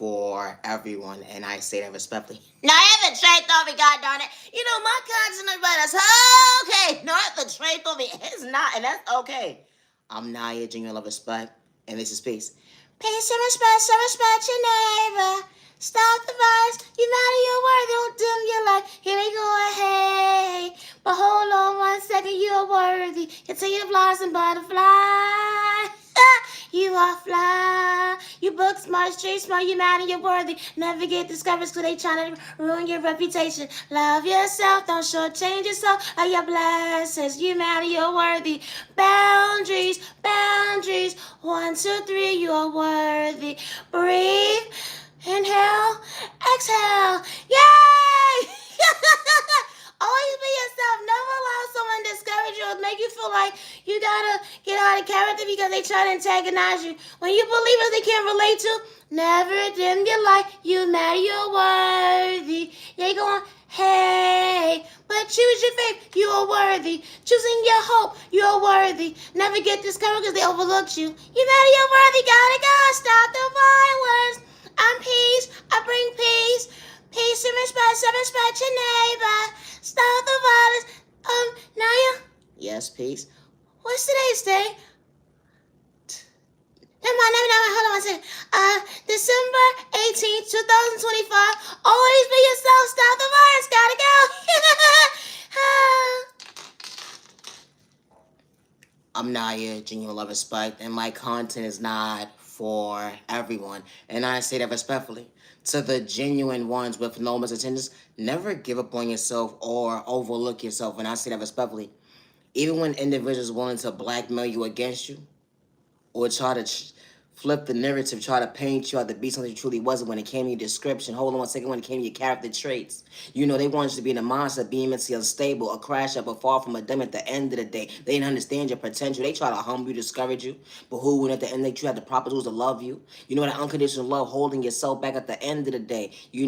for everyone, and I say that respectfully. Now, I have a trait thought me, God darn it. My content about us. Okay, no, I have a trait thought me. It's not, and that's okay. I'm Naya, genuine love, respect, and this is peace. Peace and respect, so respect your neighbor. Stop the vibes, you matter your word, don't dim your light. Here we go, hey. But hold on 1 second, you are worthy. Continue to blossom, butterfly. You are fly. You book smart, street smart, you matter, you're worthy. Never get discouraged because they trying to ruin your reputation. Love yourself, don't shortchange yourself. Of your blessings, you matter, you're worthy. Boundaries, boundaries. 1, 2, 3, you are worthy. Breathe. Inhale, exhale. Yay! Always be yourself. Never allow someone to discourage you or make you feel like you gotta get out of character because they try to antagonize you. When you believe what they can't relate to, never dim your light. You matter, you're worthy. They going, hey, but choose your faith. You are worthy. Choosing your hope. You are worthy. Never get discouraged because they overlooked you. You matter, you're worthy. Gotta go. Stop the violence. I'm peace. I bring peace. Peace and respect. So respect your neighbor. Stop the violence. Naya? Yes, peace. What's today's day? Never mind. Hold on one second. December 18th, 2025. Always be yourself. Stop the violence. Gotta go. I'm Naya, genuine love, respect, and my content is not for everyone. And I say that respectfully. To the genuine ones with no misintentions, never give up on yourself or overlook yourself. And I say that respectfully. Even when individuals willing to blackmail you against you or try to flip the narrative, try to paint you out to be something you truly wasn't when it came to your description. Hold on 1 second, when it came to your character traits. They wanted you to be in a monster, being mentally unstable, a crash up, or far from a them at the end of the day. They didn't understand your potential. They try to humble you, discourage you. But who, when at the end, they had the proper tools to love you. That unconditional love, holding yourself back at the end of the day. You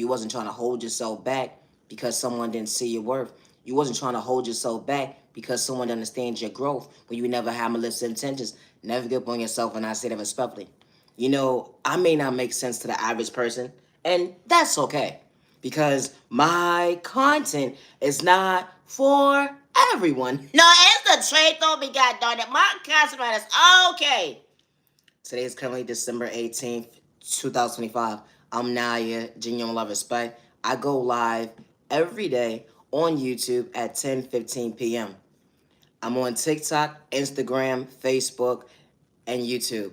wasn't trying to hold yourself back because someone didn't see your worth. You wasn't trying to hold yourself back because someone understands your growth when you never have malicious intentions. Never give up on yourself, and I say that respectfully. I may not make sense to the average person, and that's okay. Because my content is not for everyone. No, it's the trade though, we got done it. My content is okay. Today is currently December 18th, 2025. I'm Naya, genuine love, respect. I go live every day on YouTube at 10:15 p.m. I'm on TikTok, Instagram, Facebook, and YouTube.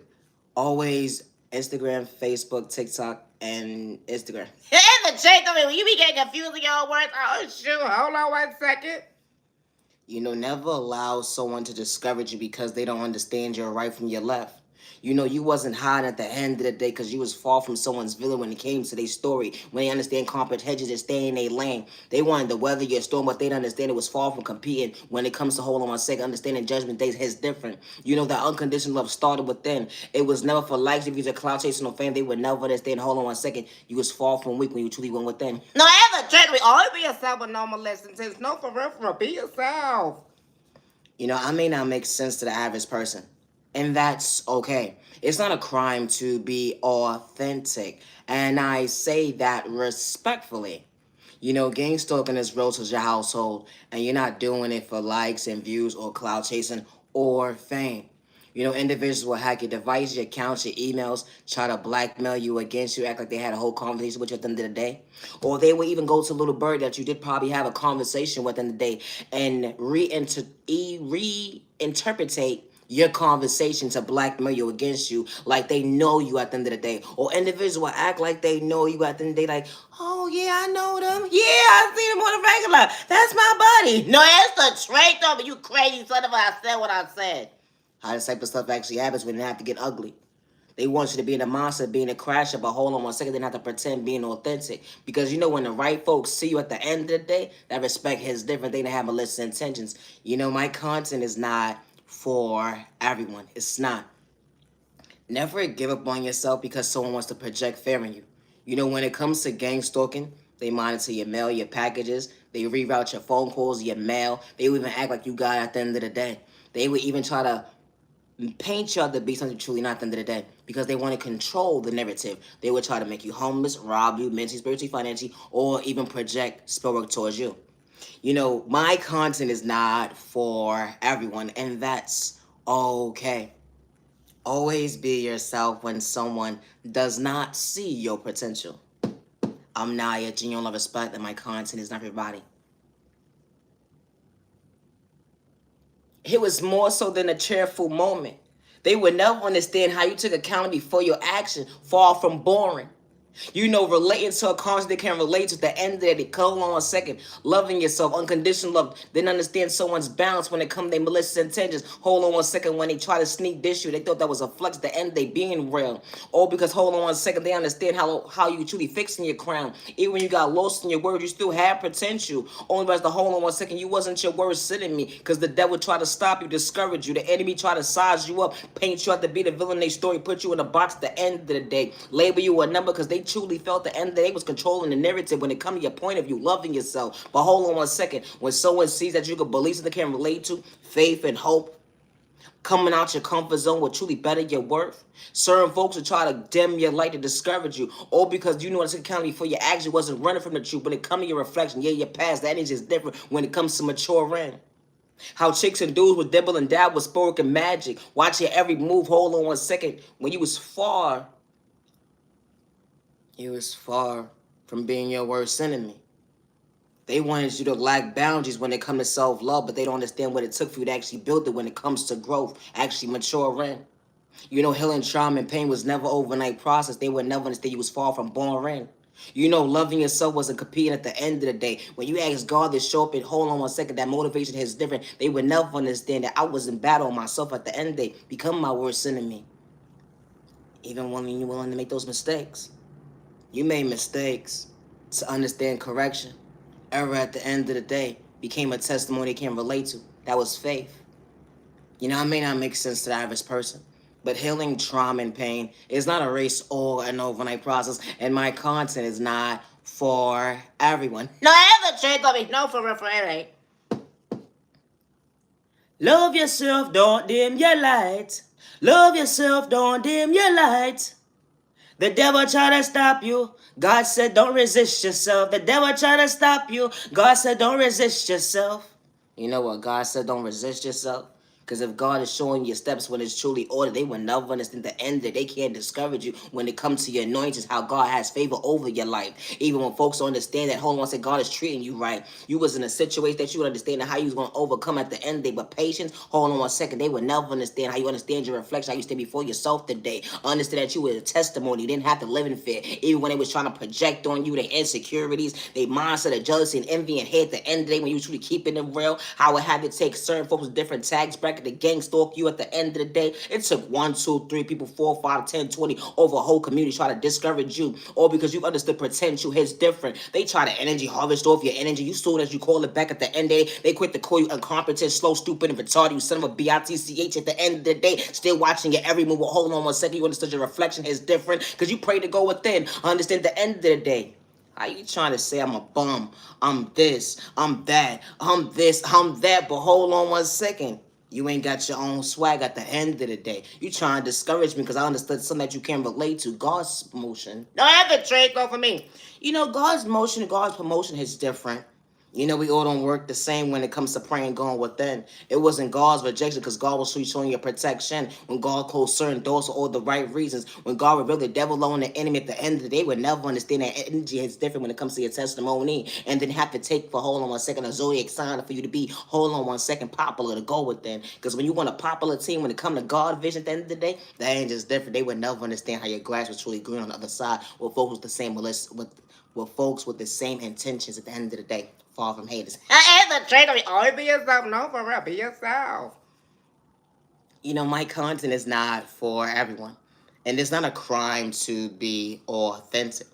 Always Instagram, Facebook, TikTok, and Instagram. And the check, when you be getting confused with your words, oh shoot, hold on 1 second. Never allow someone to discourage you because they don't understand your right from your left. You wasn't hiding at the end of the day because you was far from someone's villain when it came to their story. When they understand comprehensions and stay in their lane. They wanted to weather your storm, but they didn't understand it was far from competing when it comes to hold on 1 second, understanding judgment days is different. That unconditional love started within. It was never for likes. If you was a cloud chasing no fan, they would never understand. Hold on 1 second. You was far from weak when you truly went within. No, I have a trend. We always be yourself with normal lessons. No, for real, be yourself. I may not make sense to the average person. And that's okay. It's not a crime to be authentic. And I say that respectfully. Gang stalking is real to your household, and you're not doing it for likes and views or cloud chasing or fame. Individuals will hack your device, your accounts, your emails, try to blackmail you against you, act like they had a whole conversation with you at the end of the day. Or they will even go to Little Bird that you did probably have a conversation with in the day and reinterpretate your conversation to blackmail you against you like they know you at the end of the day. Or individuals will act like they know you at the end of the day, like, oh yeah, I know them. Yeah, I see them on the regular. That's my buddy. No, that's the trait though, but you crazy son of a, I said what I said. How this type of stuff actually happens when it have to get ugly. They want you to be in a monster, being a crasher, but hold on 1 second, they don't have to pretend being authentic. Because when the right folks see you at the end of the day, that respect is different. They don't have malicious intentions. My content is not for everyone. It's not. Never give up on yourself because someone wants to project fear in you. When it comes to gang stalking, they monitor your mail, your packages. They reroute your phone calls, your mail. They will even act like you got it at the end of the day. They would even try to paint you out to be something truly not at the end of the day, because they want to control the narrative. They would try to make you homeless, rob you mentally, spiritually, financially, or even project spell work towards you. You know, my content is not for everyone, and that's okay. Always be yourself when someone does not see your potential. I'm Naya, genuine love, respect, that my content is not for everybody. It was more so than a cheerful moment. They would never understand how you took accountability for your action, far from boring. You know, relating to a concept they can relate to the end of it. Hold on a second. Loving yourself, unconditional love. Then understand someone's balance when it comes to their malicious intentions. Hold on one second. When they try to sneak this you, they thought that was a flex. The end they being real. Or because hold on one second, they understand how you truly fixing your crown. Even when you got lost in your words, you still had potential. Only because the hold on one second, you wasn't your words sitting me. Because the devil tried to stop you, discourage you. The enemy tried to size you up, paint you out to be the villain. They story, put you in a box. At the end of the day, label you a number because they truly felt the end of the day was controlling the narrative when it comes to your point of view, loving yourself. But hold on one second. When someone sees that you can believe something they can relate to, faith and hope, coming out your comfort zone will truly better your worth. Certain folks will try to dim your light to discourage you, all because you know it's accountability for your action wasn't running from the truth. When it comes to your reflection, yeah, your past, that energy is different when it comes to maturing. How chicks and dudes would dibble and dab with spoken magic. Watch your every move. Hold on one second. When you was far from being your worst enemy. They wanted you to lack boundaries when it comes to self-love, but they don't understand what it took for you to actually build it when it comes to growth, actually maturing. You know, healing trauma and pain was never overnight process. They would never understand you was far from born in. You know, loving yourself wasn't competing at the end of the day. When you ask God to show up and hold on one second, that motivation is different. They would never understand that I was in battle with myself at the end of the day, become my worst enemy. Even when you're willing to make those mistakes. You made mistakes to understand correction. Error at the end of the day became a testimony they can relate to. That was faith. You know, it may not make sense to the average person, but healing trauma and pain is not a race or an overnight process, and my content is not for everyone. No, ever trick on me. No, for real, for everything. Love yourself, don't dim your light. Love yourself, don't dim your light. The devil try to stop you. God said, don't resist yourself. The devil try to stop you. God said, don't resist yourself. You know what? God said, don't resist yourself. Because if God is showing you steps when it's truly ordered, they will never understand the end that they can't discourage you when it comes to your anointings, how God has favor over your life. Even when folks don't understand that, hold on, say God is treating you right. You was in a situation that you would understand how you was going to overcome at the end of the day. But patience, hold on one second, they would never understand how you understand your reflection, how you stand before yourself today. Understand that you were a testimony. You didn't have to live in fear. Even when they was trying to project on you their insecurities, their mindset of jealousy and envy and hate at the end of the day when you truly keeping it real, how it had to take certain folks with different tags bracket to gang stalk you at the end of the day. It took 1, 2, 3 people, 4, 5, 10, 20 over a whole community try to discourage you, all because you understood potential hits different. They try to energy harvest off your energy. You soon as you call it back at the end of the day, they quit to call you incompetent, slow, stupid, and retarded. You son of a bitch at the end of the day, still watching your every move. Well, hold on one second, you understood your reflection is different because you pray to go within. Understand the end of the day. How you trying to say I'm a bum? I'm this, I'm that, I'm this, I'm that, but hold on one second. You ain't got your own swag at the end of the day. You trying to discourage me because I understood something that you can't relate to. God's motion. Don't have to trade over me. You know, God's motion, God's promotion is different. You know, we all don't work the same when it comes to praying going within. It wasn't God's rejection because God was showing your protection. When God closed certain doors for all the right reasons. When God revealed the devil on the enemy at the end of the day, would never understand that energy is different when it comes to your testimony. And then have to take for, hold on one second, a zodiac sign for you to be, hold on one second, popular to go within. Because when you want a popular team, when it comes to God vision at the end of the day, that ain't just different. They would never understand how your grass was truly green on the other side. With folks with the same with folks with the same intentions at the end of the day. Far from haters. As a trainer, always be yourself. No, for real, be yourself. You know, my content is not for everyone. And it's not a crime to be authentic.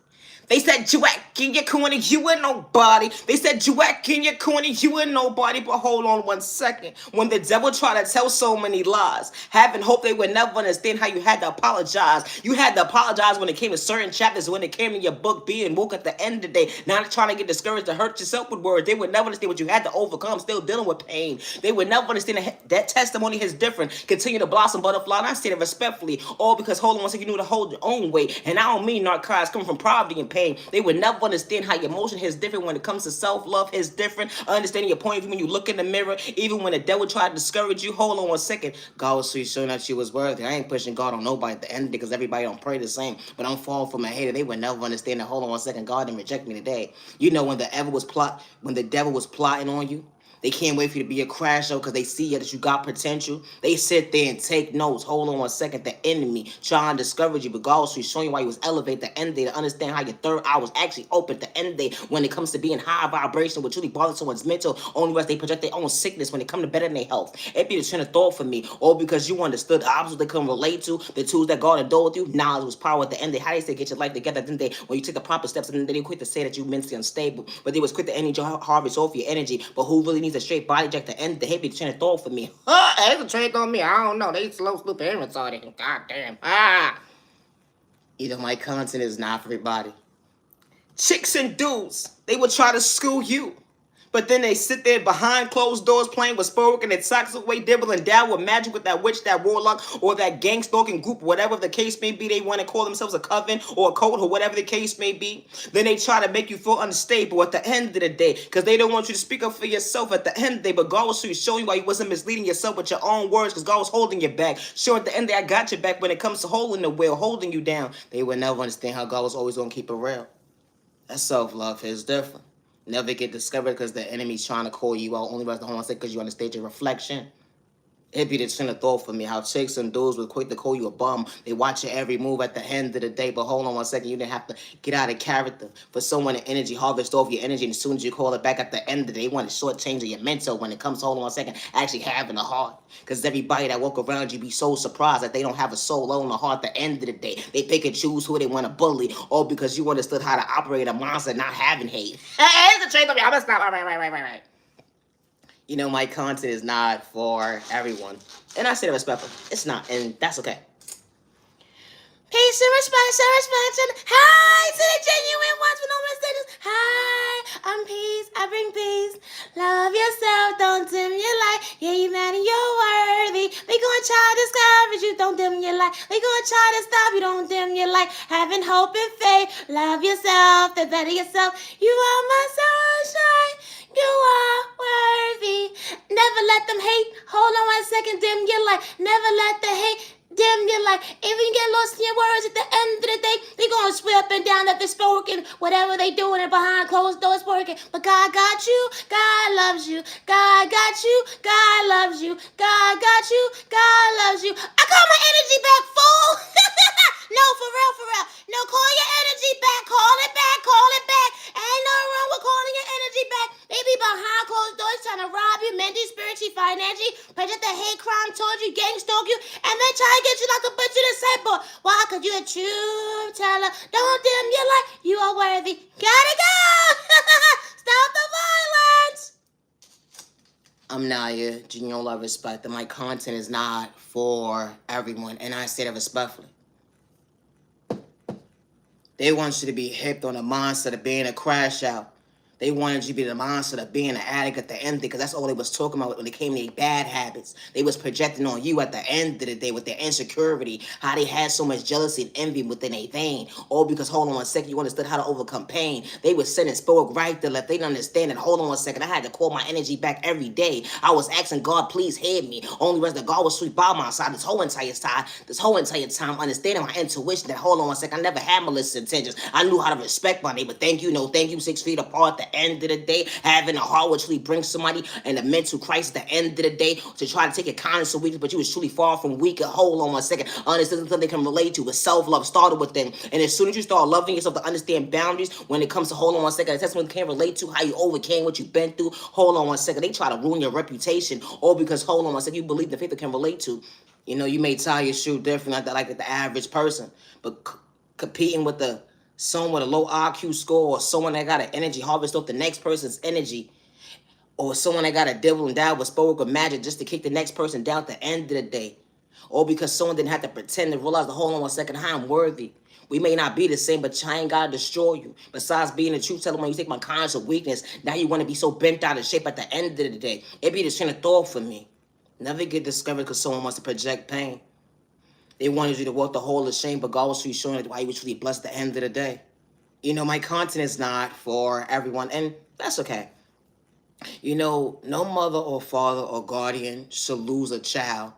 They said you acting, you're corny, you ain't nobody. They said you acting, you're corny, you ain't nobody. But hold on 1 second. When the devil tried to tell so many lies, having hope they would never understand how you had to apologize. You had to apologize when it came to certain chapters, when it came to your book being woke at the end of the day. Not trying to get discouraged to hurt yourself with words. They would never understand what you had to overcome, still dealing with pain. They would never understand that testimony is different. Continue to blossom, butterfly. And I say it respectfully, all because hold on 1 second, you knew to hold your own weight. And I don't mean narcotics coming from poverty and pain. They would never understand how your emotion is different when it comes to self-love is different. Understanding your point of view when you look in the mirror, even when the devil tried to discourage you. Hold on 1 second. God was showing that you was worthy. I ain't pushing God on nobody at the end because everybody don't pray the same. But I'm falling for my hater. They would never understand that. Hold on 1 second. God didn't reject me today. You know when the devil was plotting on you. They can't wait for you to be a crash show because they see that you got potential. They sit there and take notes. Hold on 1 second. The enemy trying to discourage you, but God was showing you why you was elevated the end day to understand how your third eye was actually open the end day when it comes to being high vibration, which really bothers someone's mental. Only as they project their own sickness when it comes to better than their health. It be the train of thought for me, all because you understood the obstacles they couldn't relate to, the tools that God adored with you. Knowledge was power at the end day. How they say get your life together, didn't they? When you take the proper steps, and then they quit to say that you mentally unstable, but they was quick to energy harvest off your energy. But who really needs a straight body check to end the hip? Train of thought for me. It's a train on me. I don't know. They slow, stupid, and retarded. God damn. Either my content is not for everybody. Chicks and dudes, they will try to school you. But then they sit there behind closed doors playing with Spoke and it sucks away, dibbling down with magic with that witch, that warlock, or that gang stalking group, whatever the case may be. They want to call themselves a coven or a cult or whatever the case may be. Then they try to make you feel unstable at the end of the day because they don't want you to speak up for yourself at the end of the day. But God was showing you why you wasn't misleading yourself with your own words because God was holding you back. Sure, at the end of the day, I got your back when it comes to holding the wheel, holding you down. They would never understand how God was always going to keep it real. That self-love is different. Never get discovered because the enemy's trying to call you out. Only reason I want to say because you understand your reflection. It'd be the train of thought for me. How chicks and dudes were quick to call you a bum. They watch your every move at the end of the day. But hold on 1 second. You didn't have to get out of character for someone to energy harvest off your energy. And as soon as you call it back at the end of the day, they want to shortchange your mental when it comes to, hold on 1 second, actually having a heart. Because everybody that walk around you be so surprised that they don't have a soul on the heart at the end of the day. They pick and choose who they want to bully. All because you understood how to operate a monster not having hate. Hey, it's a train of me. I'm going to stop. All right. You know, my content is not for everyone. And I say that respectfully. It's not, and that's okay. Peace and respect, and hi to the genuine ones with no mistakes. Hi, I'm peace, I bring peace. Love yourself, don't dim your light. Yeah, you mad and you're worthy. They gonna try to discourage you, don't dim your light. They gonna try to stop you, don't dim your light. Having hope and faith, love yourself, the better yourself. You are my sunshine. You are worthy. Never let them hate. Hold on 1 second, dim your light. Never let the hate dim your light. If you get lost in your words at the end of the day, they gonna swear up and down that they're spoken. Whatever they doing and behind closed doors working. But God got you. God loves you. God got you. God loves you. God got you. God loves you. I call my energy back, fool. No, for real. No, call your energy back. Call it back. Ain't no wrong with calling your energy back. They be behind closed doors trying to rob you, mentally, spiritually, financially, project the hate crime towards you, gang stalk you, and then try to get you like a bitch in the sideboard. Why? Because you a true teller. Don't dim your light. You are worthy. Gotta go. Stop the violence. I'm Naya, genuine love, respect, and my content is not for everyone, and I say that respectfully. They want you to be hipped on a monster to being a crash out. They wanted you to be the monster of being an addict at the end because that's all they was talking about when it came to their bad habits. They was projecting on you at the end of the day with their insecurity, how they had so much jealousy and envy within their vein. All because, hold on 1 second, you understood how to overcome pain. They was sending spoke right to left. They didn't understand it. Hold on 1 second, I had to call my energy back every day. I was asking God, please hear me. Only reason that God was sweet by my side this whole entire time, understanding my intuition that, hold on 1 second, I never had malicious intentions. I knew how to respect my neighbor. Thank you, no thank you, 6 feet apart. The end of the day, having a heart which really brings somebody and a mental crisis at the end of the day to try to take your kindness so weak, but you was truly far from weak. Hold on 1 second. Understand something they can relate to with self-love started with them. And as soon as you start loving yourself to understand boundaries when it comes to, hold on 1 second, that's when can't relate to how you overcame what you've been through. Hold on 1 second. They try to ruin your reputation all because, hold on 1 second, you believe the people can relate to. You know, you may tie your shoe different like the average person, but competing with the Someone with a low IQ score, or someone that got an energy harvest off the next person's energy, or someone that got a devil endowed with spoken magic just to kick the next person down at the end of the day. Or because someone didn't have to pretend to realize, hold on 1 second, I'm worthy. We may not be the same, but I ain't gotta destroy you. Besides being a truth teller, when you take my kindness of weakness, now you want to be so bent out of shape at the end of the day. It be the train of thought for me. Never get discouraged because someone wants to project pain. They wanted you to walk the whole of shame, but God was truly showing why you were truly blessed at the end of the day. My content is not for everyone, and that's okay. No mother or father or guardian should lose a child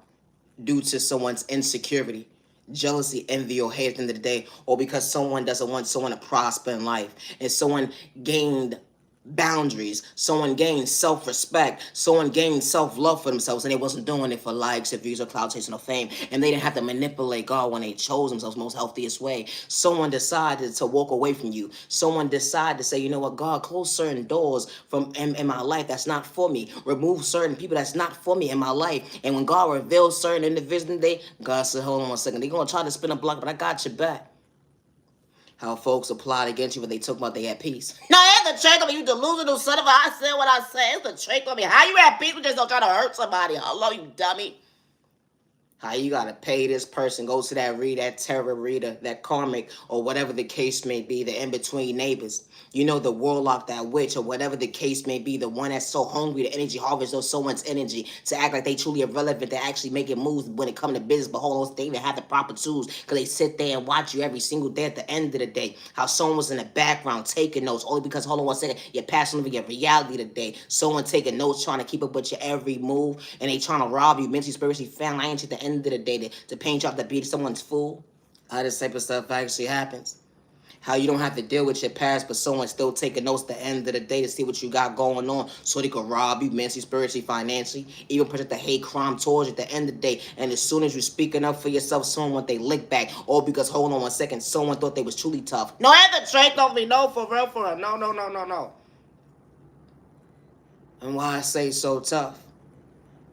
due to someone's insecurity, jealousy, envy, or hate at the end of the day, or because someone doesn't want someone to prosper in life, and someone gained boundaries, someone gained self-respect, someone gained self-love for themselves, and they wasn't doing it for likes or views or clout chasing or fame, and they didn't have to manipulate God when they chose themselves most healthiest way. Someone decided to walk away from you. Someone decided to say, you know what, God, close certain doors from in my life that's not for me. Remove certain people that's not for me in my life. And when God reveals certain individuals, God said, hold on 1 second, they're gonna try to spin a block, but I got your back. How folks applied against you when they talk about they had peace. No, it's the trick on me, you delusional son of a... I said what I said. It's the trick on me. How you have peace when you just don't try to hurt somebody? Hello, you dummy. How you gotta pay this person, go to that reader, that tarot reader, that karmic, or whatever the case may be, the in-between neighbors. The warlock, that witch, or whatever the case may be, the one that's so hungry to energy harvest or someone's energy to act like they truly irrelevant, to actually make it move when it comes to business, but hold on, they even have the proper tools because they sit there and watch you every single day at the end of the day. How someone was in the background taking notes, only because, hold on 1 second, you're passing over your reality today. Someone taking notes, trying to keep up with your every move, and they trying to rob you mentally, spiritually, financially at the end of the day to paint you off to be someone's fool. How this type of stuff actually happens. How you don't have to deal with your past, but someone's still taking notes at the end of the day to see what you got going on so they can rob you mentally, spiritually, financially, even project the hate crime towards you at the end of the day. And as soon as you're speaking up for yourself, someone want they lick back. Or because, hold on 1 second, someone thought they was truly tough. No, I have to trade off me. No, for real, for real. No. And why I say so tough?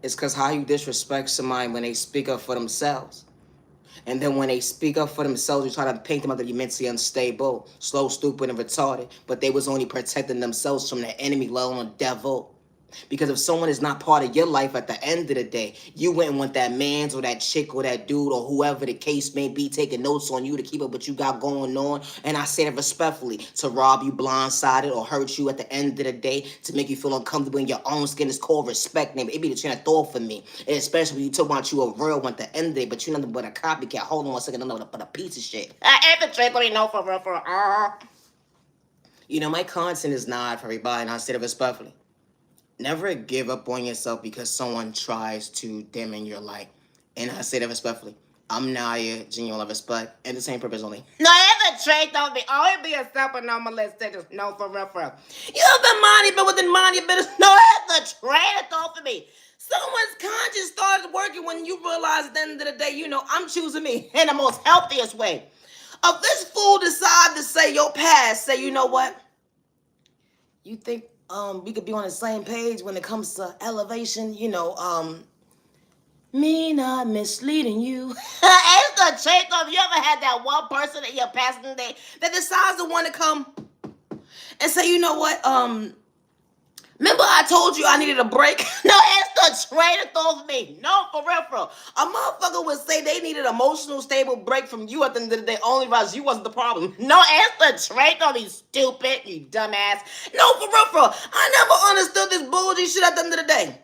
It's because how you disrespect somebody when they speak up for themselves. And then when they speak up for themselves, you try to paint them out to be mentally unstable, slow, stupid, and retarded. But they was only protecting themselves from the enemy, let alone the devil. Because if someone is not part of your life at the end of the day, you wouldn't want that man's or that chick or that dude or whoever the case may be taking notes on you to keep up what you got going on. And I say that respectfully, to rob you blindsided or hurt you at the end of the day, to make you feel uncomfortable in your own skin. Is called respect, name. It be the train of thought for me. And especially when you talk about you a real one at the end of the day, but you nothing but a copycat. Hold on 1 second, nothing but a piece of shit. I ain't the trick, let me know for real, for my content is not for everybody, and I say that respectfully. Never give up on yourself because someone tries to dim in your light. And I say that respectfully. I'm Naya, genuine love, respect, and the same purpose only. No, it's a trait, don't be. Always be a step and no molestation. No, for real, for real. You've been minding, but within mind your business. No, it's a trait, don't for me. Someone's conscience started working when you realize at the end of the day, I'm choosing me in the most healthiest way. If this fool decide to say your past, say, you know what? You think we could be on the same page when it comes to elevation, me not misleading you. It's the trick of, you ever had that one person in your past day that decides to want to come and say, you know what, remember I told you I needed a break? No, it's the trade of thought for me. No, for real, for real. A motherfucker would say they needed an emotional, stable break from you at the end of the day, only because you wasn't the problem. No, it's the trade of me, stupid, you dumbass. No, for real, for real. I never understood this bullshit shit at the end of the day.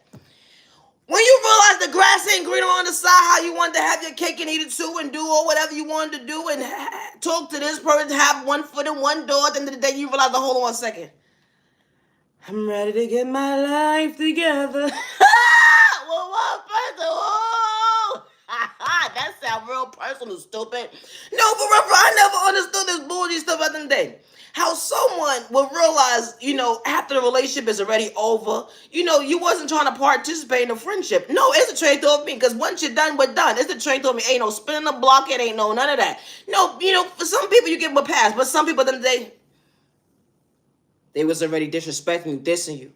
When you realize the grass ain't greener on the side, how you wanted to have your cake and eat it too and do or whatever you wanted to do and talk to this person, have one foot in one door, at the end of the day you realize, hold on 1 second. I'm ready to get my life together. Well, one person. Oh. That sounds real personal, stupid. No, for real, I never understood this bullshit stuff at the end of the day. How someone will realize, after the relationship is already over, you wasn't trying to participate in the friendship. No, it's a trade off me, because once you're done, we're done. It's a trade off me. Ain't no spinning the block, it ain't no none of that. No, for some people you give them a pass, but some people then they was already disrespecting you, dissing you.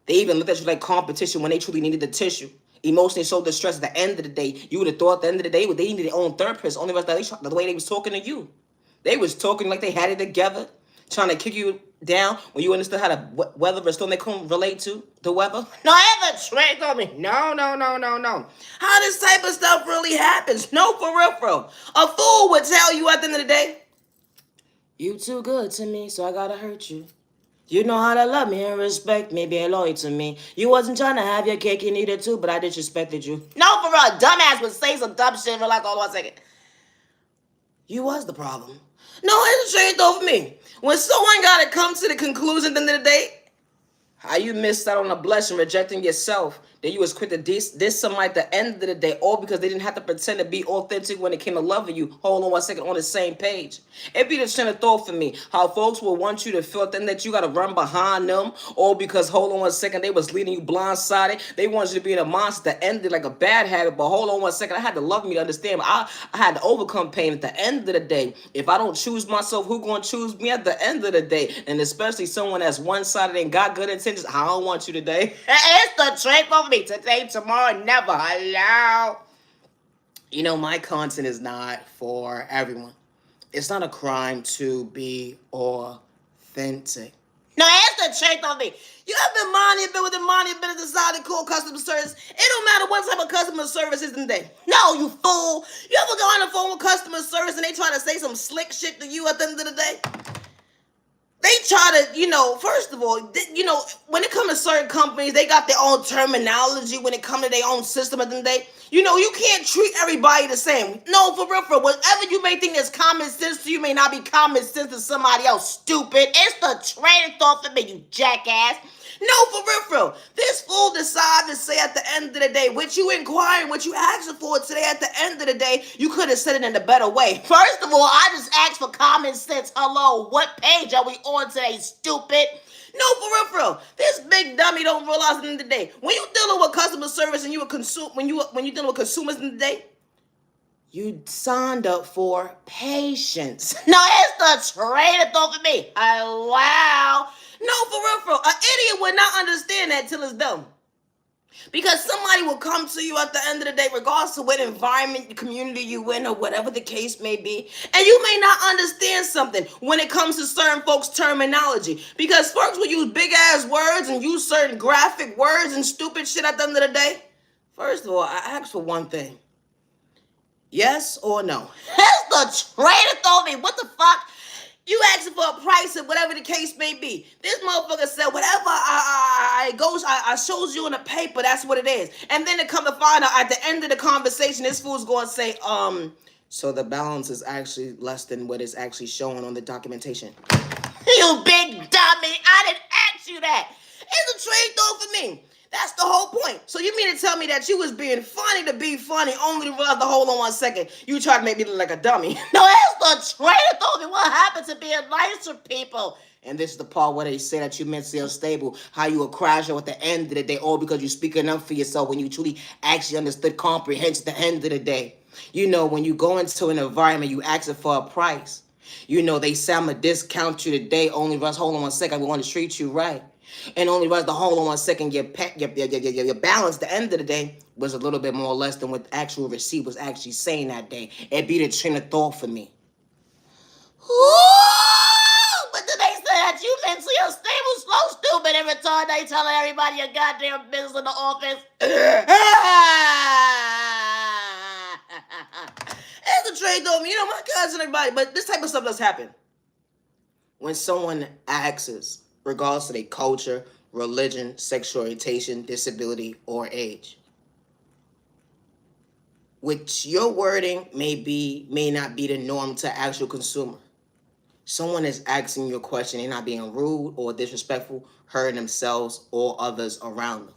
They even looked at you like competition when they truly needed the tissue. Emotionally so distressed at the end of the day. You would have thought at the end of the day they needed their own therapist. Only was the way they was talking to you. They was talking like they had it together, trying to kick you down when you understood how to weather a storm they couldn't relate to the weather. No, I have a trick on me. No. How this type of stuff really happens? No, for real, for real. A fool would tell you at the end of the day, you too good to me, so I gotta hurt you. You know how to love me and respect me, being loyal to me. You wasn't trying to have your cake and eat it too, but I disrespected you. No, for real, dumbass would say some dumb shit for like, hold on 1 second. You was the problem. No, it's straight over me. When someone gotta come to the conclusion at the end of the day, how you missed out on a blessing rejecting yourself, that you was quick to diss somebody at the end of the day, all because they didn't have to pretend to be authentic when it came to loving you. Hold on 1 second, on the same page. It be the train of thought for me, how folks will want you to feel then that you gotta run behind them, all because, hold on 1 second, they was leading you blindsided. They want you to be in a monster that ended like a bad habit, but hold on 1 second, I had to love me to understand. I had to overcome pain at the end of the day. If I don't choose myself, who gonna choose me at the end of the day? And especially someone that's one-sided and got good intentions, I don't want you today. It's the trick of me. Today, tomorrow, never. Hello. You know, my content is not for everyone. It's not a crime to be authentic. No, it's the trick of me. You have been minding your business, minding your business, decided to call customer service. It don't matter what type of customer service is in there. No, you fool. You ever go on the phone with customer service and they try to say some slick shit to you at the end of the day? They try to, first of all, when it comes to certain companies, they got their own terminology when it comes to their own system at the end of the day. You can't treat everybody the same. No, for real, whatever you may think is common sense to you may not be common sense to somebody else, stupid. It's the train of thought for me, you jackass. No, for real. This fool decided to say at the end of the day, what you inquiring, what you asking for today, at the end of the day, you could have said it in a better way. First of all, I just asked for common sense. Hello, what page are we on today, stupid? No, for real. This big dummy don't realize at the end of the day, when you dealing with customer service and you when you dealing with consumers in the day, you signed up for patience. No, it's the train of thought for me. Wow. No, for real. An idiot would not understand that till it's done. Because somebody will come to you at the end of the day, regardless of what environment, community you in, or whatever the case may be, and you may not understand something when it comes to certain folks' terminology. Because folks will use big-ass words and use certain graphic words and stupid shit at the end of the day. First of all, I ask for one thing. Yes or no? That's the train of thought me. What the fuck? You asking for a price of whatever the case may be. This motherfucker said, whatever I shows you in the paper, that's what it is. And then to come to find out at the end of the conversation, this fool's going to say, so the balance is actually less than what is actually shown on the documentation. You big dummy. I didn't ask you that. It's a trade though for me. That's the whole point. So you mean to tell me that you was being funny to be funny, only to realize the hold on 1 second, you tried to make me look like a dummy. No, that's the train of thought. What happened to being nice to people? And this is the part where they say that you're mentally unstable, how you will crash out at the end of the day, all because you're speaking up for yourself when you truly actually understood comprehension at the end of the day. When you go into an environment, you asking for a price. They say I'm going to discount you today, only Russ, hold on 1 second, we want to treat you right. And only Russ, the hold on 1 second, your balance at the end of the day was a little bit more or less than what the actual receipt was actually saying that day. It be the train of thought for me. Ooh, but then they say that you mentally unstable, slow, stupid, and retarded. They telling everybody your goddamn business in the office. It's a trade though. My cousin, everybody, but this type of stuff does happen. When someone asks, regardless of their culture, religion, sexual orientation, disability, or age, which your wording may not be the norm to actual consumer. Someone is asking you a question, they're not being rude or disrespectful, hurting themselves or others around them.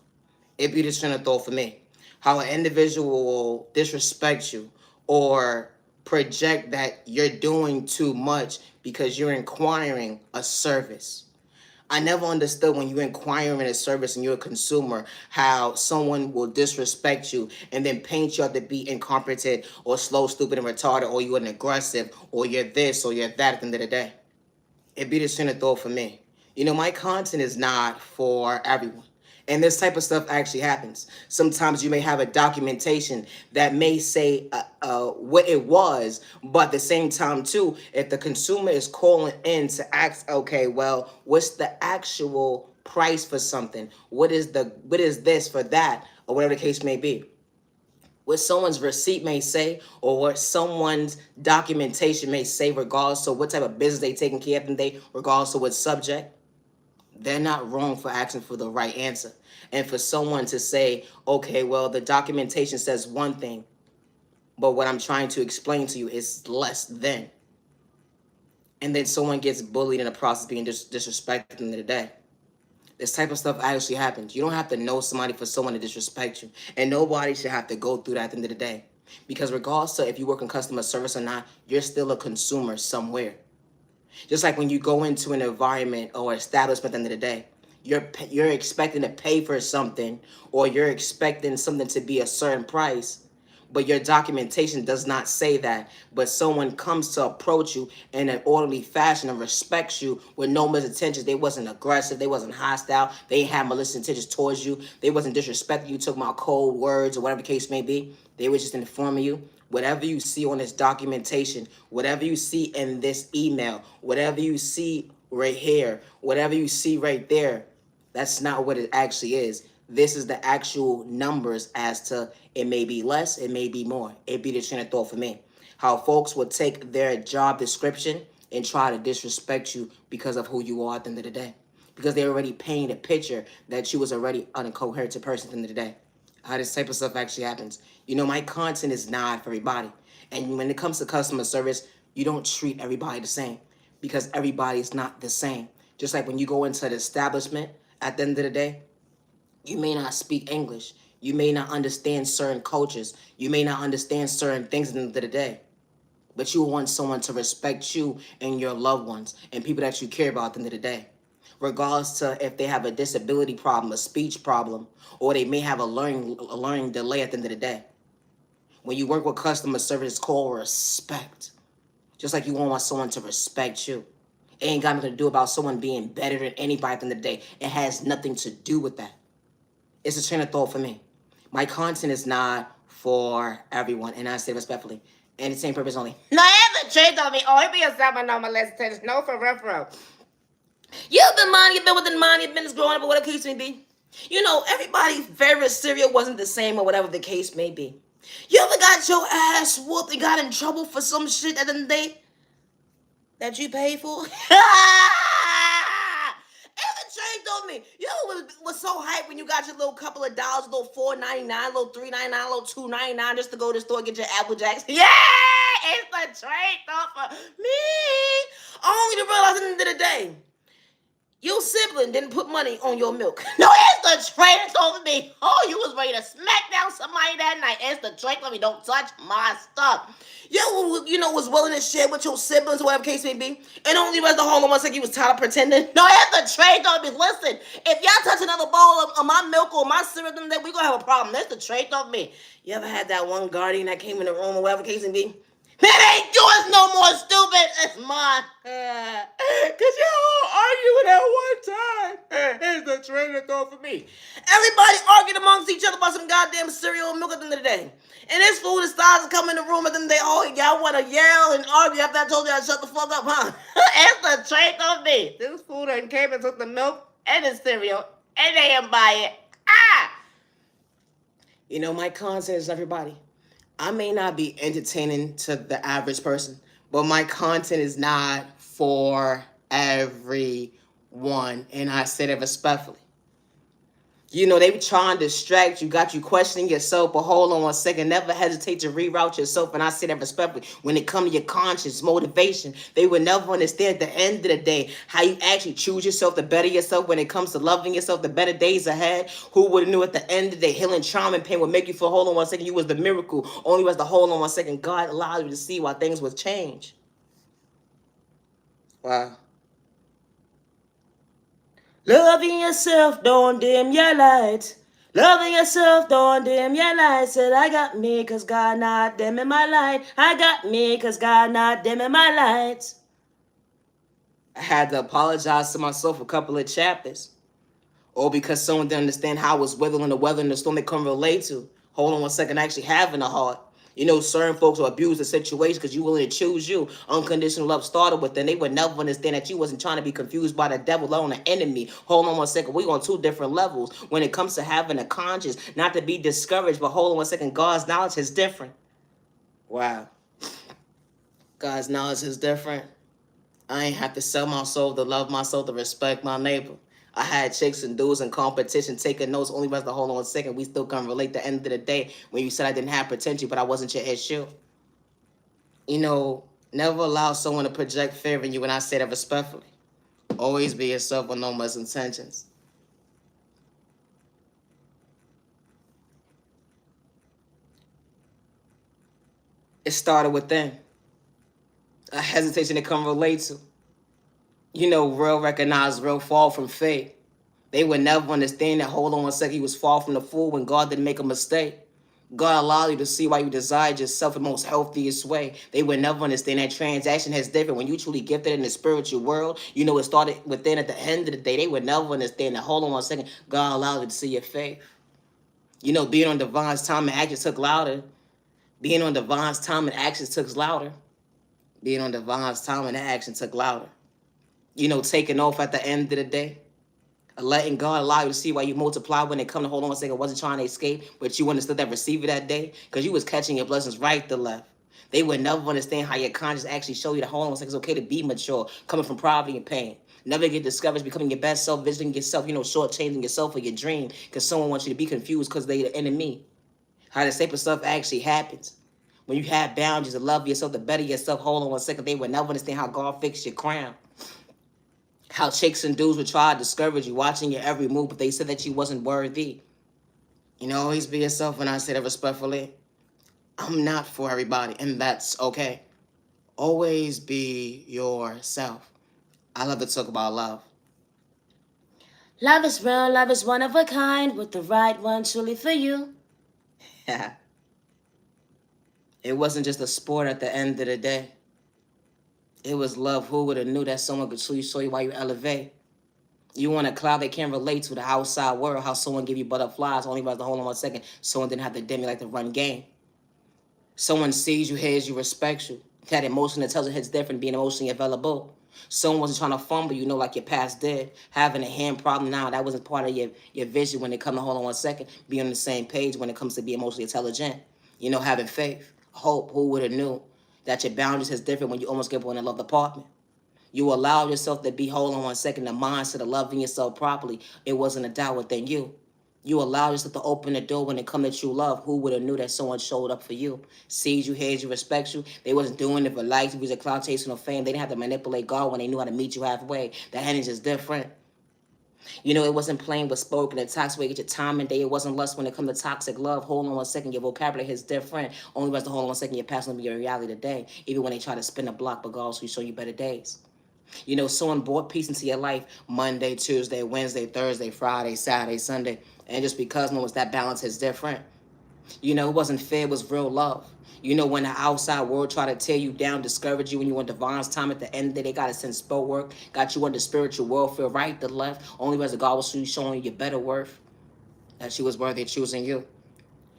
It be the train of thought for me. How an individual will disrespect you or project that you're doing too much because you're inquiring a service. I never understood when you're inquiring a service and you're a consumer, how someone will disrespect you and then paint you out to be incompetent or slow, stupid, and retarded, or you're an aggressive, or you're this, or you're that at the end of the day. It be the train of thought for me. My content is not for everyone. And this type of stuff actually happens. Sometimes you may have a documentation that may say what it was, but at the same time too, if the consumer is calling in to ask, okay, well, what's the actual price for something? What is this for that, or whatever the case may be? What someone's receipt may say, or what someone's documentation may say, regardless of what type of business they taking care of, and they regardless of what subject, they're not wrong for asking for the right answer. And for someone to say, okay, well, the documentation says one thing, but what I'm trying to explain to you is less than. And then someone gets bullied in the process, being disrespected at the end of the day. This type of stuff actually happens. You don't have to know somebody for someone to disrespect you. And nobody should have to go through that at the end of the day. Because regardless of if you work in customer service or not, you're still a consumer somewhere. Just like when you go into an environment or establishment at the end of the day, you're expecting to pay for something, or you're expecting something to be a certain price, but your documentation does not say that. But someone comes to approach you in an orderly fashion and respects you with no malicious intentions. They wasn't aggressive. They wasn't hostile. They ain't had malicious intentions towards you. They wasn't disrespecting you, talking about cold words or whatever the case may be. They were just informing you. Whatever you see on this documentation, whatever you see in this email, whatever you see right here, whatever you see right there, that's not what it actually is. This is the actual numbers as to it may be less, it may be more. It be the train of thought for me. How folks would take their job description and try to disrespect you because of who you are at the end of the day. Because they already painted a picture that you was already an incoherent person at the end of the day. How this type of stuff actually happens. You know, my content is not for everybody. And when it comes to customer service, you don't treat everybody the same, because everybody is not the same. Just like when you go into the establishment, at the end of the day, you may not speak English. You may not understand certain cultures. You may not understand certain things at the end of the day. But you want someone to respect you and your loved ones and people that you care about at the end of the day. Regardless to if they have a disability problem, a speech problem, or they may have a learning delay at the end of the day. When you work with customer service, it's called respect. Just like you want someone to respect you. It ain't got nothing to do about someone being better than anybody at the end of the day. It has nothing to do with that. It's a train of thought for me. My content is not for everyone, and I say respectfully. And it's same purpose only. No, it's a train on me. Oh, it be a seven no molestation. No, for referral. You've been within mind your business growing up, or whatever the case may be. You know, everybody's favorite cereal wasn't the same, or whatever the case may be. You ever got your ass whooped and got in trouble for some shit at the end of the day that you paid for? Changed on me. You know, was so hyped when you got your little couple of dollars, little $4.99, little $3.99, little $2.99 just to go to the store and get your Apple Jacks. Yeah, it's the trade off for me. Only to realize at the end of the day, your sibling didn't put money on your milk. No, it's the trade over me. Oh, you was ready to smack down somebody that night. It's the trade for me. Don't touch my stuff. You know, was willing to share with your siblings, whatever case may be. And only realized the whole one like you was tired of pretending. No, it's the trade on me. Listen, if y'all touch another bowl of my milk or my cereal, then we gonna have a problem. That's the trade on me. You ever had that one guardian that came in the room or whatever case may be? That ain't yours no more, stupid. It's mine. Cause y'all arguing at one time. Here's the train of thought for me. Everybody arguing amongst each other about some goddamn cereal and milk at the end of the day. And this fool decides to come in the room and then y'all want to yell and argue after I told y'all to shut the fuck up, huh? It's the train of me. This fool done came and took the milk and the cereal and they didn't buy it. You know, my content is everybody. I may not be entertaining to the average person, but my content is not for everyone. And I say that respectfully. You know, they be trying to distract you, got you questioning yourself, but hold on one second. Never hesitate to reroute yourself. And I say that respectfully. When it comes to your conscience, motivation, they will never understand at the end of the day how you actually choose yourself to better yourself when it comes to loving yourself, the better days ahead. Who would have knew at the end of the day, healing trauma and pain would make you feel, hold on one second, you was the miracle. Only was the hold on one second, God allowed you to see why things would change. Wow. Loving yourself, don't dim your light. Loving yourself, don't dim your light. Said I got me, cause God not dimming my light. I got me, cause God not dimming my light. I had to apologize to myself a couple of chapters. or because someone didn't understand how I was weathering the weather in the storm they couldn't relate to. Hold on one second, actually having a heart. You know, certain folks will abuse the situation because you willing to choose you. Unconditional love started with them. They would never understand that you wasn't trying to be confused by the devil, let alone the enemy. Hold on one second. We on two different levels when it comes to having a conscience. Not to be discouraged, but hold on one second. God's knowledge is different. Wow. God's knowledge is different. I ain't have to sell my soul to love my soul to respect my neighbor. I had chicks and dudes in competition taking notes. Only was to hold on a second. We still can relate. The end of the day, when you said I didn't have potential, but I wasn't your issue. You know, never allow someone to project fear in you. When I say that respectfully, always be yourself with no misintentions. It started within. A hesitation to come relate to. You know, real recognize real fall from faith. They would never understand that, hold on one second, he was far from the fool when God didn't make a mistake. God allowed you to see why you desired yourself in the most healthiest way. They would never understand that transaction has different. When you truly gifted in the spiritual world, you know it started within. At the end of the day, they would never understand that, hold on one second, God allowed you to see your faith. You know, being on divine's time and action took louder. Being on divine's time and action took louder. Being on divine's time and action took louder. You know, taking off at the end of the day. Letting God allow you to see why you multiply when it come to hold on a second. Wasn't trying to escape, but you understood that receiver that day because you was catching your blessings right to left. They would never understand how your conscience actually show you that, hold on a second, it's okay to be mature, coming from poverty and pain. Never get discouraged, becoming your best self, visiting yourself, you know, shortchanging yourself for your dream because someone wants you to be confused because they the enemy. How the same stuff actually happens. When you have boundaries to love yourself, to better yourself, hold on one second, they would never understand how God fixed your crown. How chicks and dudes would try to discourage you, watching your every move, but they said that you wasn't worthy. You know, always be yourself. When I say that respectfully, I'm not for everybody, and that's okay. Always be yourself. I love to talk about love. Love is real, love is one of a kind, with the right one truly for you. Yeah. It wasn't just a sport at the end of the day. It was love. Who would have knew that someone could truly show you why you elevate? You want a cloud they can't relate to the outside world, how someone give you butterflies, only by the hold on one second, someone didn't have to dim you like to run game. Someone sees you, hears you, respects you. That emotional intelligence hits different, being emotionally available. Someone wasn't trying to fumble, you know, like your past did. Having a hand problem now, that wasn't part of your vision when it comes to hold on one second, be on the same page when it comes to be emotionally intelligent. You know, having faith, hope, who would have knew that your boundaries is different when you almost give one a love apartment. You allow yourself to be, hold on one second, the mindset of loving yourself properly. It wasn't a doubt within you. You allow yourself to open the door when it comes to true love. Who would have knew that someone showed up for you? Sees you, hears you, respects you. They wasn't doing it for likes, it was a cloud chasing or fame. They didn't have to manipulate God when they knew how to meet you halfway. That energy is different. You know, it wasn't plain but spoken. The toxic way, get your time and day. It wasn't lust when it comes to toxic love. Hold on one second, your vocabulary is different. Only was to hold on one second, your past will be your reality today. Even when they try to spin a block, but God will show you better days. You know, someone brought peace into your life Monday, Tuesday, Wednesday, Thursday, Friday, Saturday, Sunday. And just because no one's that balance is different. You know, it wasn't fair, it was real love. You know, when the outside world try to tear you down, discourage you when you want divine's time, at the end of the day, they got to send spell work, got you under spiritual warfare, right to left. Only as God was showing you your better worth, that she was worthy of choosing you.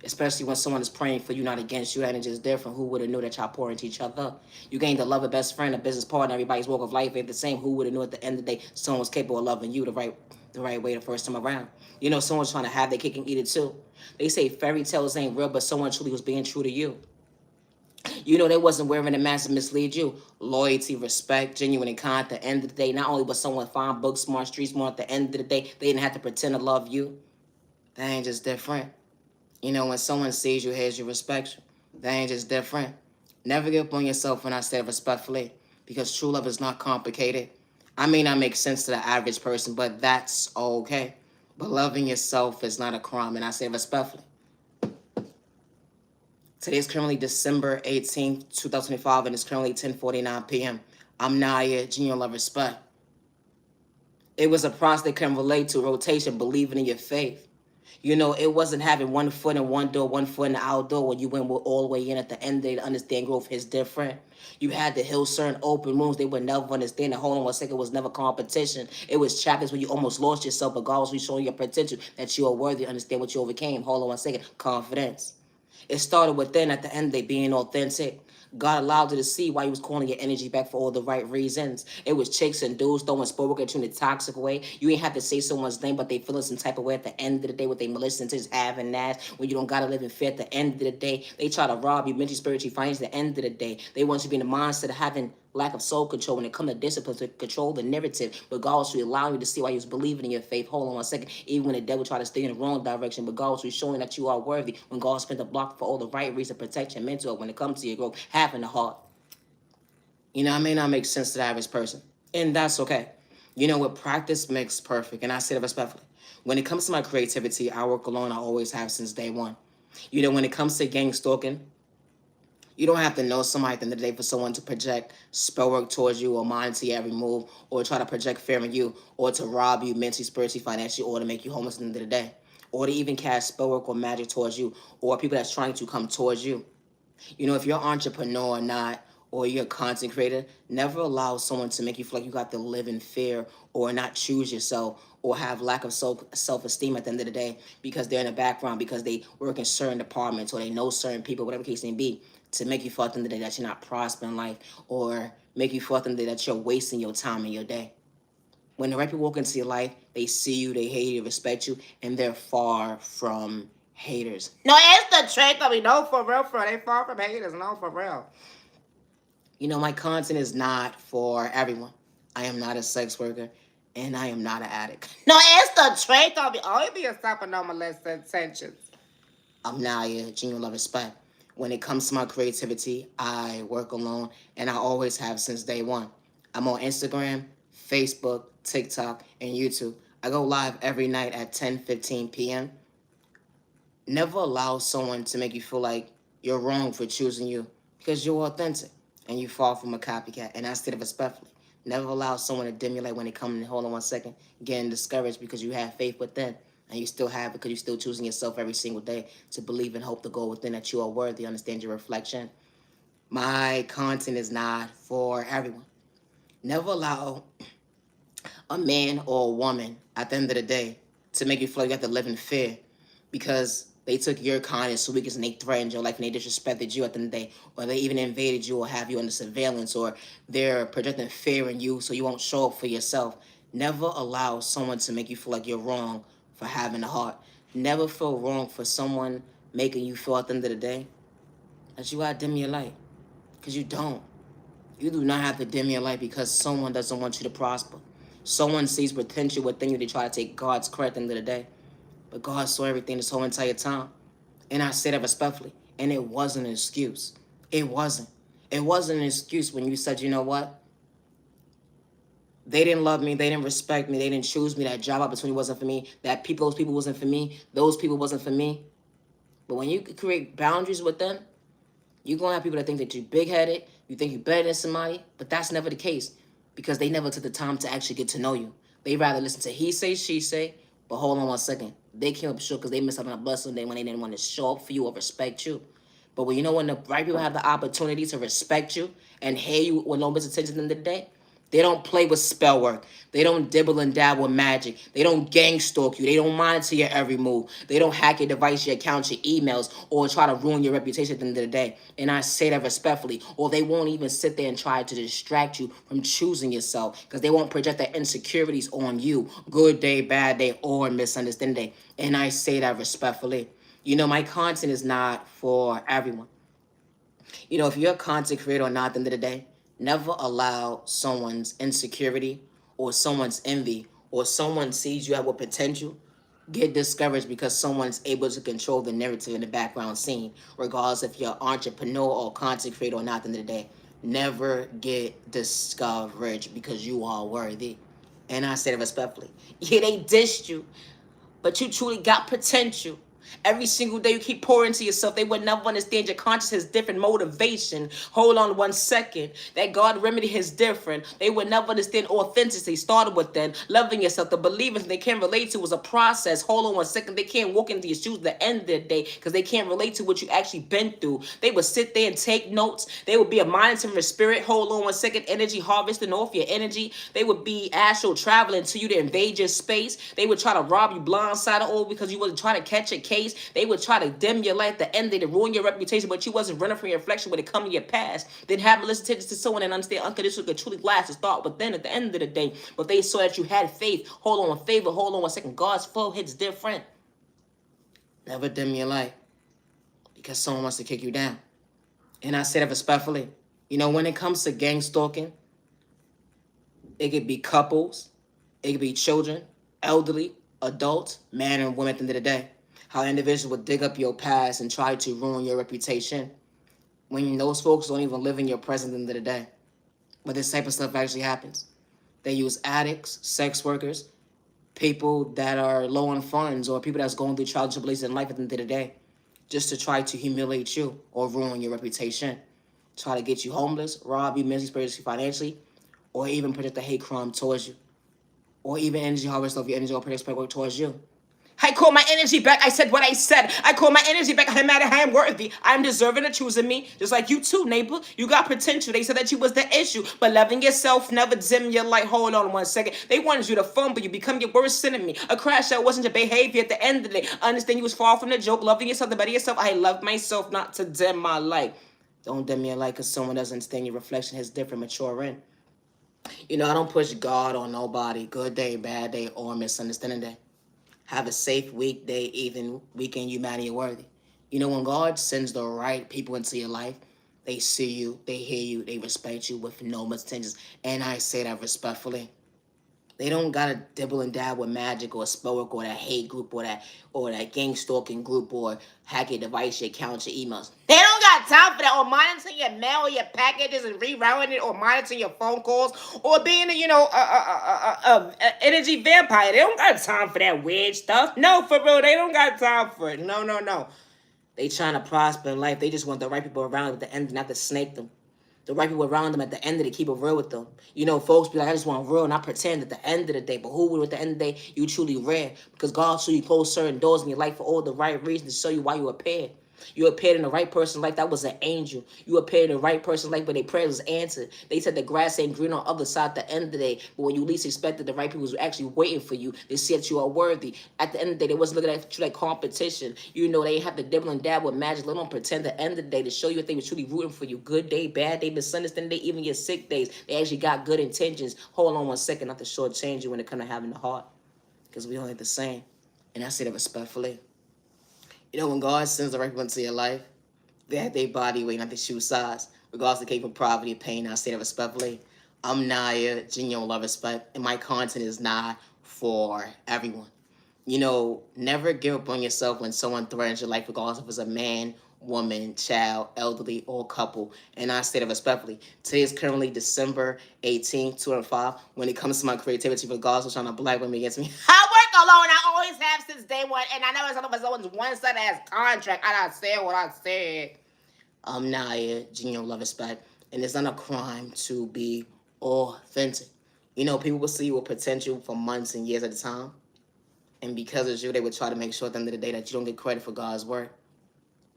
Especially when someone is praying for you, not against you, and it's just different. Who would have knew that y'all pour into each other? You gained a lover, best friend, a business partner. Everybody's walk of life ain't the same. Who would have knew at the end of the day someone was capable of loving you the right way the first time around? You know, someone's trying to have their cake and eat it too. They say fairy tales ain't real, but someone truly was being true to you. You know, they wasn't wearing a mask to mislead you. Loyalty, respect, genuine and kind. At the end of the day, not only was someone fine, book smart, street smart. At the end of the day, they didn't have to pretend to love you. That ain't just different. You know, when someone sees you, hears you, respects you, that ain't just different. Never give up on yourself when I say respectfully, because true love is not complicated. I may not make sense to the average person, but that's okay. But loving yourself is not a crime, and I say respectfully. Today is currently December 18th, 2025, and it's currently 10:49 p.m. I'm Naya, genuine love, respect. It was a process they can relate to, rotation, believing in your faith. You know, it wasn't having one foot in one door, one foot in the outdoor when you went all the way in at the end of the day to understand growth is different. You had to heal certain open wounds they would never understand. And hold on one second, it was never competition. It was chapters where you almost lost yourself, but God was showing your potential that you are worthy to understand what you overcame. Hold on one second, confidence. It started within at the end of the day being authentic. God allowed you to see why he was calling your energy back for all the right reasons. It was chicks and dudes throwing sport at you in a toxic way. You ain't have to say someone's name, but they feeling some type of way at the end of the day with they malicious intentions having that. When you don't gotta live in fear at the end of the day, they try to rob you mentally, spiritually, financially at the end of the day. They want you to be in the mindset of having lack of soul control when it comes to discipline to control the narrative, but God was allowing you to see why you was believing in your faith. Hold on one second. Even when the devil tried to stay in the wrong direction, but God was showing that you are worthy when God spent the block for all the right reason, protection, mental when it comes to your growth, having the heart. You know, I may not make sense to the average person, and that's okay. You know what? Practice makes perfect, and I say that respectfully. When it comes to my creativity, I work alone. I always have since day one. You know, when it comes to gang stalking, you don't have to know somebody at the end of the day for someone to project spell work towards you or monitor your every move or try to project fear in you or to rob you mentally, spiritually, financially, or to make you homeless at the end of the day. Or to even cast spell work or magic towards you or people that's trying to come towards you. You know, if you're an entrepreneur or not, or you're a content creator, never allow someone to make you feel like you got to live in fear or not choose yourself or have lack of self-esteem at the end of the day because they're in the background, because they work in certain departments or they know certain people, whatever the case may be, to make you feel at the end of the day that you're not prospering in life or make you feel at the end of the day that you're wasting your time and your day. When the right people walk into your life, they see you, they hate you, respect you, and they're far from haters. No, it's the truth. I mean, no, for real, they far from haters. No, for real. You know, my content is not for everyone. I am not a sex worker, and I am not an addict. No, it's the truth. I mean, only be yourself and no molest intentions. I'm Naya, genuine love, respect. When it comes to my creativity, I work alone, and I always have since day one. I'm on Instagram, Facebook, TikTok, and YouTube. I go live every night at 10:15 p.m. Never allow someone to make you feel like you're wrong for choosing you because you're authentic and you fall from a copycat. And I said it respectfully. Never allow someone to dim your light when they come in. Hold on one second. Getting discouraged because you have faith within and you still have it because you're still choosing yourself every single day to believe and hope to go within that you are worthy. Understand your reflection. My content is not for everyone. Never allow a man or a woman at the end of the day to make you feel like you have to live in fear because they took your kindness so weakness and they threatened your life and they disrespected you at the end of the day, or they even invaded you or have you under surveillance, or they're projecting fear in you so you won't show up for yourself. Never allow someone to make you feel like you're wrong for having a heart. Never feel wrong for someone making you feel at the end of the day that you gotta dim your light. Because you don't. You do not have to dim your light because someone doesn't want you to prosper. Someone sees potential within you. They try to take God's credit at the end of the day. But God saw everything this whole entire time. And I say that respectfully. And it wasn't an excuse. It wasn't. It wasn't an excuse when you said, you know what? They didn't love me. They didn't respect me. They didn't choose me. That job opportunity wasn't for me. Those people wasn't for me. Those people wasn't for me. But when you create boundaries with them, you're going to have people that think that you're big-headed. You think you're better than somebody. But that's never the case because they never took the time to actually get to know you. They rather listen to he say, she say. But hold on one second. They came up short because they missed out on a blessing day when they didn't want to show up for you or respect you. But when you know when the right people have the opportunity to respect you and hear you with no attention at the end of the day, they don't play with spell work. They don't dibble and dabble with magic. They don't gang stalk you. They don't monitor your every move. They don't hack your device, your account, your emails, or try to ruin your reputation at the end of the day. And I say that respectfully. Or they won't even sit there and try to distract you from choosing yourself because they won't project their insecurities on you. Good day, bad day, or misunderstanding day. And I say that respectfully. You know, my content is not for everyone. You know, if you're a content creator or not at the end of the day, never allow someone's insecurity or someone's envy or someone sees you have a potential get discouraged because someone's able to control the narrative in the background scene, regardless if you're an entrepreneur or content creator or not at the end of the day. Never get discouraged because you are worthy. And I say it respectfully. Yeah, they dissed you, but you truly got potential. Every single day you keep pouring into yourself, they would never understand your conscience has different motivation. Hold on 1 second. That God remedy is different. They would never understand authenticity started with then. Loving yourself, the believers they can't relate to was a process. Hold on 1 second. They can't walk into your shoes at the end of the day because they can't relate to what you actually been through. They would sit there and take notes. They would be a monitoring your spirit. Hold on 1 second. Energy harvesting off your energy. They would be astral traveling to you to invade your space. They would try to rob you blindsided all because you wasn't trying to catch a case. They would try to dim your light at the end. They to ruin your reputation, but you wasn't running from your reflection when it come to your past. Then have listen to someone and understand unconditional could truly last to start within at the end of the day. But they saw that you had faith. Hold on, favor. Hold on 1 second. God's flow hits different. Never dim your light because someone wants to kick you down. And I say that respectfully. You know, when it comes to gang stalking, it could be couples, it could be children, elderly, adults, man and woman at the end of the day. How individuals would dig up your past and try to ruin your reputation when those folks don't even live in your present at the end of the day. But this type of stuff actually happens. They use addicts, sex workers, people that are low on funds, or people that's going through trials and tribulations in life at the end of the day, just to try to humiliate you or ruin your reputation. Try to get you homeless, rob you mentally, spiritually, financially, or even project a hate crime towards you. Or even energy harvest of your energy or project work towards you. I call my energy back. I said what I said. I call my energy back. No matter how I'm worthy, I'm deserving of choosing me. Just like you too, neighbor. You got potential. They said that you was the issue. But loving yourself, never dim your light. Hold on 1 second. They wanted you to fumble. You become your worst enemy. A crash out wasn't your behavior at the end of the day. Understand you was far from the joke. Loving yourself, the better yourself. I love myself not to dim my light. Don't dim your light because someone doesn't understand your reflection has different mature in. You know, I don't push God on nobody. Good day, bad day, or misunderstanding day. Have a safe weekday, even weekend humanity worthy. You know, when God sends the right people into your life, they see you, they hear you, they respect you with no intentions. And I say that respectfully. They don't gotta dibble and dab with magic or spell or that hate group or that gang stalking group or hack your device, your account, your emails. They don't got time for that or monitoring your mail or your packages and rerouting it or monitoring your phone calls or being a energy vampire. They don't got time for that weird stuff. No, for real, they don't got time for it. No, no, no. They trying to prosper in life. They just want the right people around at the end, not to snake them. The right people around them at the end of the day, keep it real with them. You know, folks be like, I just want real, not pretend at the end of the day. But who would at the end of the day, you truly rare? Because God show you close certain doors in your life for all the right reasons to show you why you appeared. You appeared in the right person's life. That was an angel. You appeared in the right person's life, but their prayers was answered. They said the grass ain't green on the other side at the end of the day. But when you least expected, the right people was actually waiting for you. They see that you are worthy. At the end of the day, they wasn't looking at you like competition. You know, they ain't have to dibble and dab with magic. They don't pretend at the end of the day to show you if they were truly rooting for you. Good day, bad day, misunderstanding day, even your sick days. They actually got good intentions. Hold on 1 second, not to shortchange you when it comes to having the heart. Because we all ain't the same. And I say that respectfully. You know, when God sends the right people into your life, they have their body weight, not their shoe size. Regardless of capable poverty, pain, I say that respectfully. I'm Naya, genuine love, respect, and my content is not for everyone. You know, never give up on yourself when someone threatens your life, regardless if it's a man, woman, child, elderly, or couple. And I say that respectfully. Today is currently December 18th, 2005. When it comes to my creativity, regardless of trying to black women against me, I work alone. I always have since day one. And I never said someone's one side has contract. I said what I said. I'm Naya, genuine love, respect. And it's not a crime to be authentic. You know, people will see you with potential for months and years at a time. And because it's you, they would try to make sure at the end of the day that you don't get credit for God's work.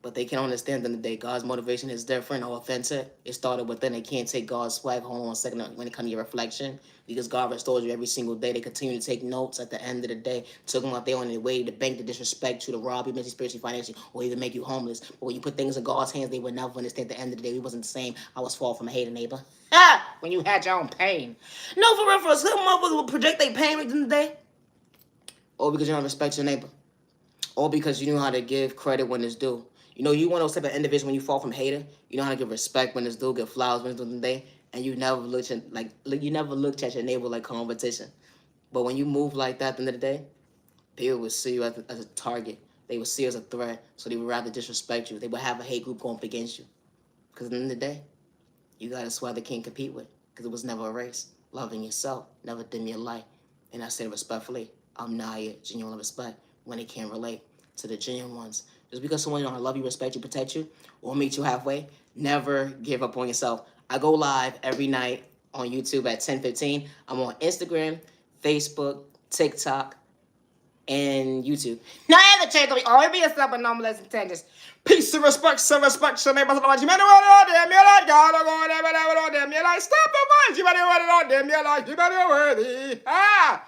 But they can't understand at the end of the day, God's motivation is different or authentic. It started within. They can't take God's swag. Hold on a second when it comes to your reflection. Because God restores you every single day. They continue to take notes at the end of the day. Talking about they on their way to bank to disrespect you, to rob you, mentally, spiritually, financially, or even make you homeless. But when you put things in God's hands, they would never understand at the end of the day. We wasn't the same. I was far from a hater neighbor. When you had your own pain. No, for real, for some motherfuckers will project their pain at the end of the day. Or because you don't respect your neighbor. Or because you know how to give credit when it's due. You know, you want those type of individuals when you fall from hater. You know how to give respect when it's due, give flowers when it's due in the day, and you never looked at your neighbor like competition. But when you move like that at the end of the day, people will see you as a target. They will see you as a threat, so they would rather disrespect you. They would have a hate group going up against you. Because at the end of the day, you got a squad they can't compete with. Because it was never a race. Loving yourself, never dim your light. And I say it respectfully, I'm Naya, genuine respect, when they can't relate to the genuine ones. Just because someone don't love you, respect you, protect you, or meet you halfway, never give up on yourself. I go live every night on YouTube at 10:15. I'm on Instagram, Facebook, TikTok, and YouTube. Now, I have to change. Always be yourself with no molesting intentions. Peace and respect, some respect, some neighbors. You better want it on them, you like God, go on there, better on them, you like stop the minds, you better want it on them, you like, you better worthy. Ah!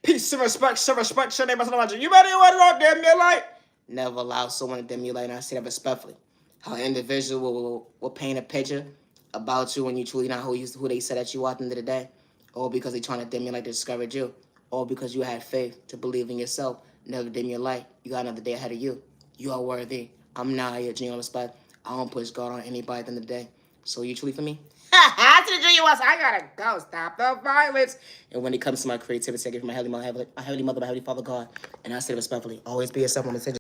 Peace and respect, some respect, some neighbors. You better want it on them, you like. Never allow someone to dim you like, and I say that respectfully. How an individual will paint a picture about you when you truly not who they said that you are at the end of the day, or because they trying to dim you like to discourage you, or because you had faith to believe in yourself. Never dim your light. You got another day ahead of you. You are worthy. I'm Naya, genuine respect. I don't push God on anybody at the end of the day. So you truly for me? After the junior was, I gotta go. Stop the violence. And when it comes to my creativity, I give my heavenly mother, my heavenly father, God, and I say respectfully, always be yourself on the